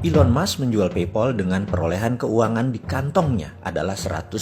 Elon Musk menjual PayPal dengan perolehan keuangan di kantongnya adalah 180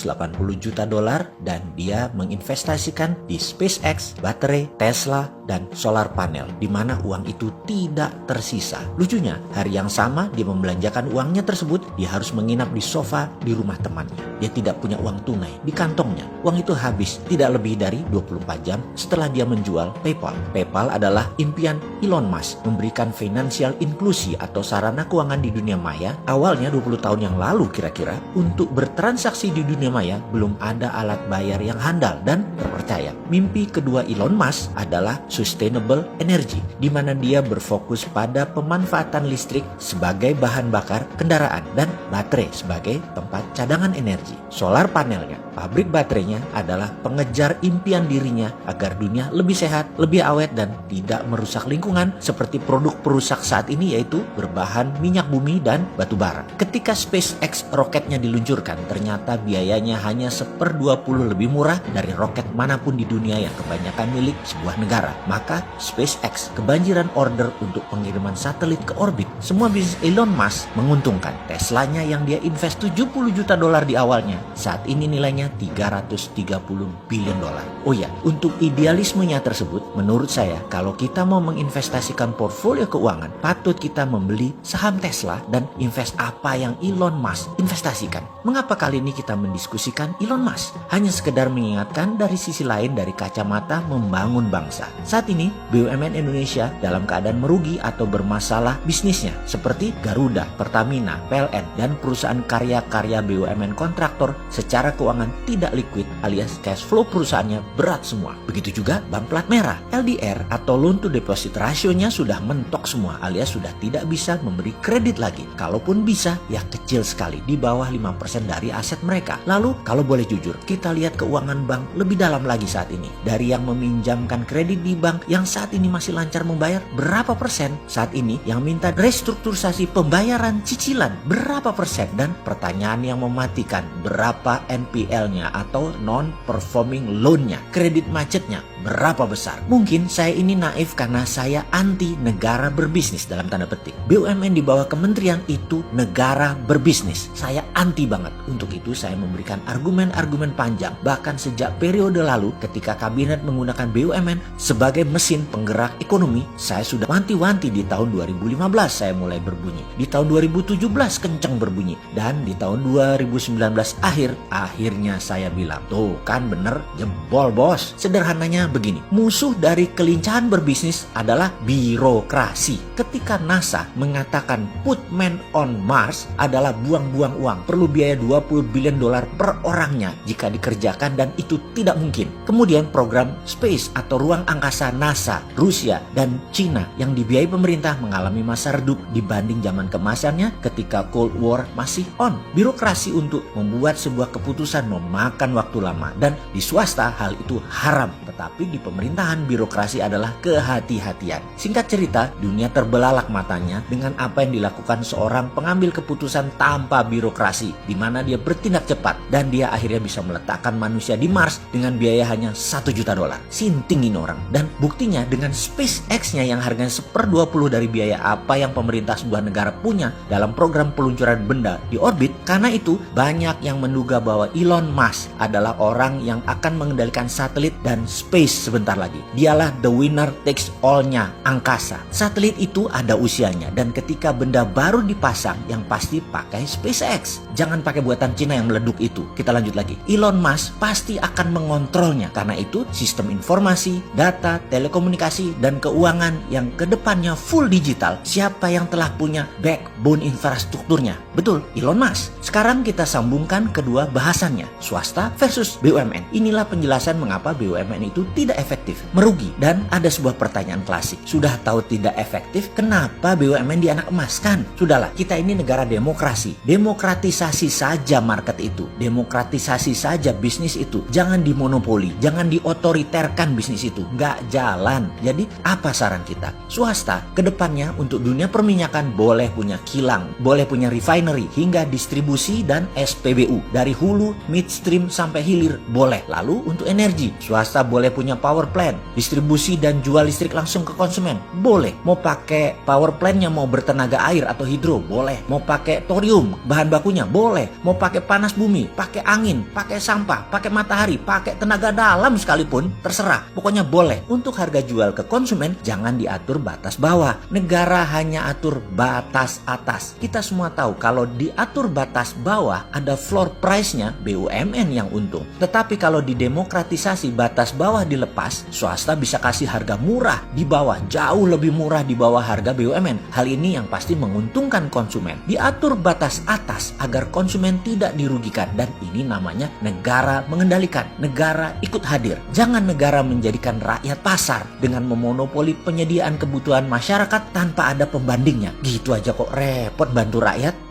juta dolar dan dia menginvestasikan di SpaceX, baterai, Tesla, dan solar panel di mana uang itu tidak tersisa. Lucunya, hari yang sama dia membelanjakan uangnya tersebut, dia harus menginap di sofa di rumah temannya. Dia tidak punya uang tunai di kantongnya. Uang itu habis tidak lebih dari 24 jam setelah dia menjual PayPal. PayPal adalah impian Elon Musk memberikan financial inklusi atau sarana keuangan di dunia maya. Awalnya 20 tahun yang lalu kira-kira, untuk bertransaksi di dunia maya belum ada alat bayar yang handal dan terpercaya. Mimpi kedua Elon Musk adalah sustainable energy, di mana dia berfokus pada pemanfaatan listrik sebagai bahan bakar kendaraan dan baterai sebagai tempat cadangan energi. Solar panelnya, pabrik baterainya adalah pengejar impian dirinya agar dunia lebih sehat, lebih awet dan tidak merusak lingkungan seperti produk perusak saat ini, yaitu berbahan minyak bumi dan batu bara. Ketika SpaceX roketnya diluncurkan, ternyata biayanya hanya 1/20 lebih murah dari roket manapun di dunia yang kebanyakan milik sebuah negara. Maka SpaceX kebanjiran order untuk pengiriman satelit ke orbit. Semua bisnis Elon Musk menguntungkan. Teslanya yang dia invest 70 juta dolar di awalnya, saat ini nilainya 330 billion dolar. Oh ya, untuk idealismenya tersebut, menurut saya kalau kita mau menginvestasikan portfolio keuangan, patut kita membeli saham Tesla dan invest apa yang Elon Musk investasikan. Mengapa kali ini kita mendiskusikan Elon Musk? Hanya sekedar mengingatkan dari sisi lain dari kacamata membangun bangsa. Saat ini BUMN Indonesia dalam keadaan merugi atau bermasalah bisnisnya seperti Garuda, Pertamina, PLN dan perusahaan karya-karya BUMN kontraktor secara keuangan tidak liquid alias cash flow perusahaannya berat semua. Begitu juga bank plat merah, LDR atau loan to deposit rasionya sudah mentok semua alias sudah tidak bisa memberi kredit lagi. Kalaupun bisa, ya kecil sekali, di bawah 5% dari aset mereka. Lalu kalau boleh jujur, kita lihat keuangan bank lebih dalam lagi saat ini. Dari yang meminjamkan kredit di bank yang saat ini masih lancar membayar, berapa persen? Saat ini yang minta restrukturisasi pembayaran cicilan, berapa persen? Dan pertanyaan yang mematikan, berapa NPL-nya atau non-performing loan-nya? Kredit macetnya berapa besar? Mungkin saya ini naif karena saya anti negara berbisnis dalam tanda petik. BUMN di bawah kementerian itu negara berbisnis. Saya anti banget. Untuk itu saya memberikan argumen-argumen panjang. Bahkan sejak periode lalu ketika kabinet menggunakan BUMN sebagai mesin penggerak ekonomi, saya sudah wanti-wanti. Di tahun 2015 saya mulai berbunyi. Di tahun 2017 kencang berbunyi. Dan di tahun 2019 akhirnya saya bilang, tuh kan bener, jebol bos. Sederhananya begini, musuh dari kelincahan berbisnis adalah birokrasi. Ketika NASA mengatakan put man on Mars adalah buang-buang uang, perlu biaya 20 billion dolar per orangnya jika dikerjakan dan itu tidak mungkin. Kemudian program space atau ruang angkasa NASA, Rusia dan Cina yang dibiayai pemerintah mengalami masa redup dibanding zaman keemasannya ketika Cold War masih on. Birokrasi untuk membuat sebuah keputusan memakan waktu lama dan di swasta hal itu haram, tetapi di pemerintahan birokrasi adalah kehati-hatian. Singkat cerita, dunia terbelalak matanya dengan apa yang dilakukan seorang pengambil keputusan tanpa birokrasi, di mana dia bertindak cepat dan dia akhirnya bisa meletakkan manusia di Mars dengan biaya hanya 1 juta dolar. Sinting ini orang. Dan buktinya dengan SpaceX-nya yang harganya 1/20 dari biaya apa yang pemerintah sebuah negara punya dalam program peluncuran benda di orbit. Karena itu banyak yang menduga bahwa Elon Musk adalah orang yang akan mengendalikan satelit dan space sebentar lagi. Dialah the winner takes all-nya angkasa. Satelit itu ada usianya dan ketika benda baru dipasang yang pasti pakai SpaceX. Jangan pakai buatan Cina yang meleduk itu. Kita lanjut lagi. Elon Musk pasti akan mengontrolnya. Karena itu sistem informasi, data, telekomunikasi dan keuangan yang kedepannya full digital. Siapa yang telah punya backbone infrastrukturnya? Betul, Elon Musk. Sekarang kita sambungkan kedua bahasannya, swasta versus BUMN. Inilah penjelasan mengapa BUMN itu tidak efektif, merugi. Dan ada sebuah pertanyaan klasik. Sudah tahu tidak efektif, kenapa BUMN dianak emaskan? Sudahlah, kita ini negara demokrasi. Demokratisasi saja market itu. Demokratisasi saja bisnis itu. Jangan dimonopoli, jangan diotoriterkan bisnis itu. Nggak jalan. Jadi apa saran kita? Swasta kedepannya untuk dunia perminyakan boleh punya kilang, boleh punya refinery hingga distribusi dan SPBU. Dari hulu, midstream sampai hilir boleh. Lalu untuk energi, swasta boleh punya punya power plant, distribusi dan jual listrik langsung ke konsumen, boleh. Mau pakai power plantnya mau bertenaga air atau hidro, boleh. Mau pakai thorium, bahan bakunya, boleh. Mau pakai panas bumi, pakai angin, pakai sampah, pakai matahari, pakai tenaga dalam sekalipun, terserah. Pokoknya boleh. Untuk harga jual ke konsumen, jangan diatur batas bawah. Negara hanya atur batas atas. Kita semua tahu kalau diatur batas bawah, ada floor price-nya, BUMN yang untung. Tetapi kalau didemokratisasi, batas bawah dilepas, swasta bisa kasih harga murah di bawah, jauh lebih murah di bawah harga BUMN. Hal ini yang pasti menguntungkan konsumen. Diatur batas atas agar konsumen tidak dirugikan, dan ini namanya negara mengendalikan. Negara ikut hadir. Jangan negara menjadikan rakyat pasar dengan memonopoli penyediaan kebutuhan masyarakat tanpa ada pembandingnya. Gitu aja kok repot bantu rakyat.